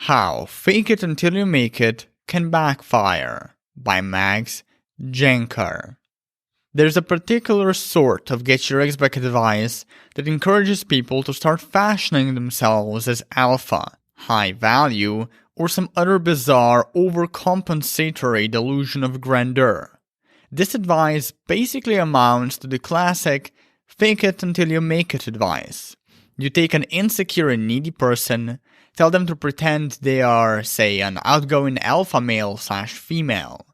How Fake It Until You Make It Can Backfire by Jancar. There's a particular sort of get your ex back advice that encourages people to start fashioning themselves as alpha, high value, or some other bizarre overcompensatory delusion of grandeur. This advice basically amounts to the classic fake it until you make it advice. You take an insecure and needy person, tell them to pretend they are, say, an outgoing alpha male/female,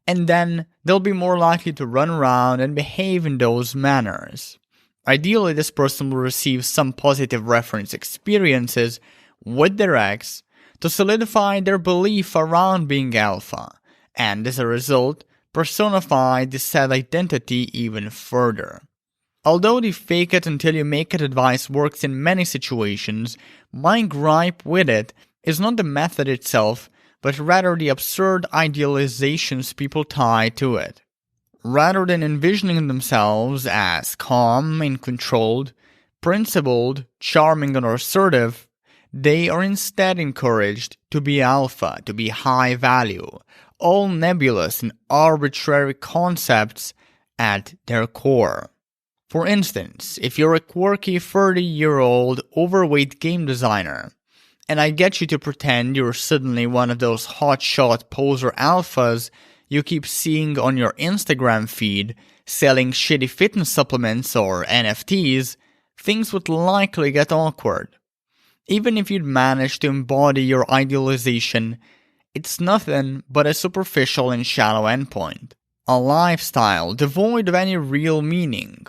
and then they'll be more likely to run around and behave in those manners. Ideally, this person will receive some positive reference experiences with their ex to solidify their belief around being alpha, and as a result, personify the said identity even further. Although the fake it until you make it advice works in many situations, my gripe with it is not the method itself, but rather the absurd idealizations people tie to it. Rather than envisioning themselves as calm and controlled, principled, charming and assertive, they are instead encouraged to be alpha, to be high value, all nebulous and arbitrary concepts at their core. For instance, if you're a quirky 30-year-old overweight game designer, and I get you to pretend you're suddenly one of those hotshot poser alphas you keep seeing on your Instagram feed selling shitty fitness supplements or NFTs, things would likely get awkward. Even if you'd manage to embody your idealization, it's nothing but a superficial and shallow endpoint, a lifestyle devoid of any real meaning.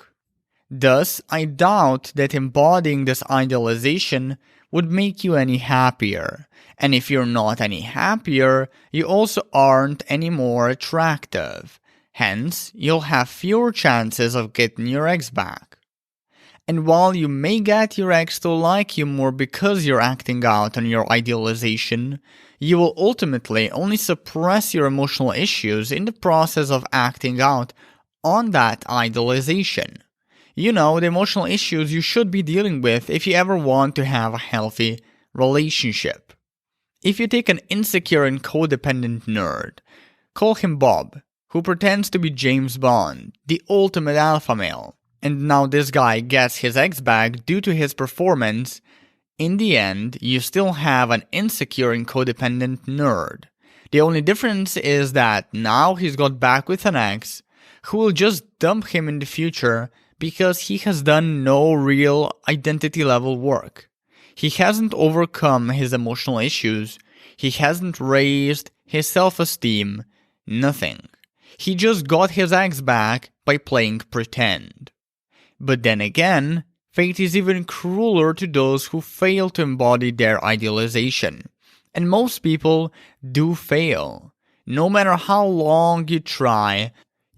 Thus, I doubt that embodying this idealization would make you any happier, and if you're not any happier, you also aren't any more attractive. Hence, you'll have fewer chances of getting your ex back. And while you may get your ex to like you more because you're acting out on your idealization, you will ultimately only suppress your emotional issues in the process of acting out on that idealization. You know, the emotional issues you should be dealing with if you ever want to have a healthy relationship. If you take an insecure and codependent nerd, call him Bob, who pretends to be James Bond, the ultimate alpha male, and now this guy gets his ex back due to his performance, in the end, you still have an insecure and codependent nerd. The only difference is that now he's got back with an ex who will just dump him in the future because he has done no real identity level work. He hasn't overcome his emotional issues, he hasn't raised his self-esteem, nothing. He just got his ex back by playing pretend. But then again, fate is even crueler to those who fail to embody their idealization. And most people do fail. No matter how long you try,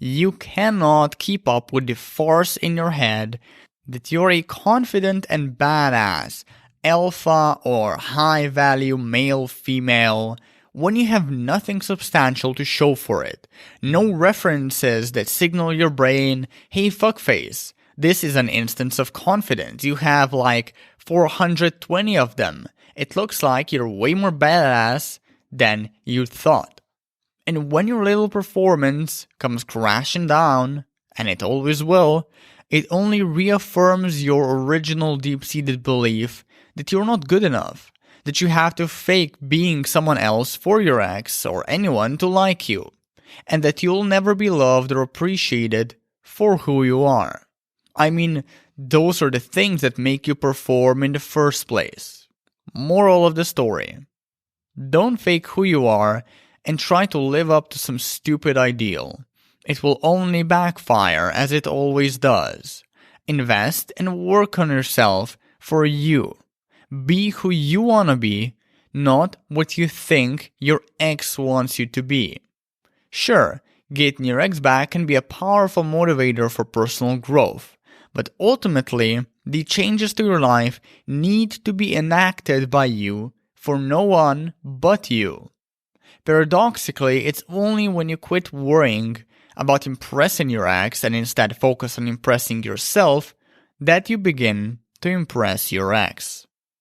you cannot keep up with the farce in your head that you're a confident and badass alpha or high-value male-female when you have nothing substantial to show for it. No references that signal your brain, hey fuckface, this is an instance of confidence. You have like 420 of them. It looks like you're way more badass than you thought. And when your little performance comes crashing down, and it always will, it only reaffirms your original deep-seated belief that you're not good enough, that you have to fake being someone else for your ex or anyone to like you, and that you'll never be loved or appreciated for who you are. I mean, those are the things that make you perform in the first place. Moral of the story: don't fake who you are and try to live up to some stupid ideal. It will only backfire, as it always does. Invest and work on yourself for you. Be who you wanna be, not what you think your ex wants you to be. Sure, getting your ex back can be a powerful motivator for personal growth, but ultimately, the changes to your life need to be enacted by you for no one but you. Paradoxically, it's only when you quit worrying about impressing your ex and instead focus on impressing yourself that you begin to impress your ex.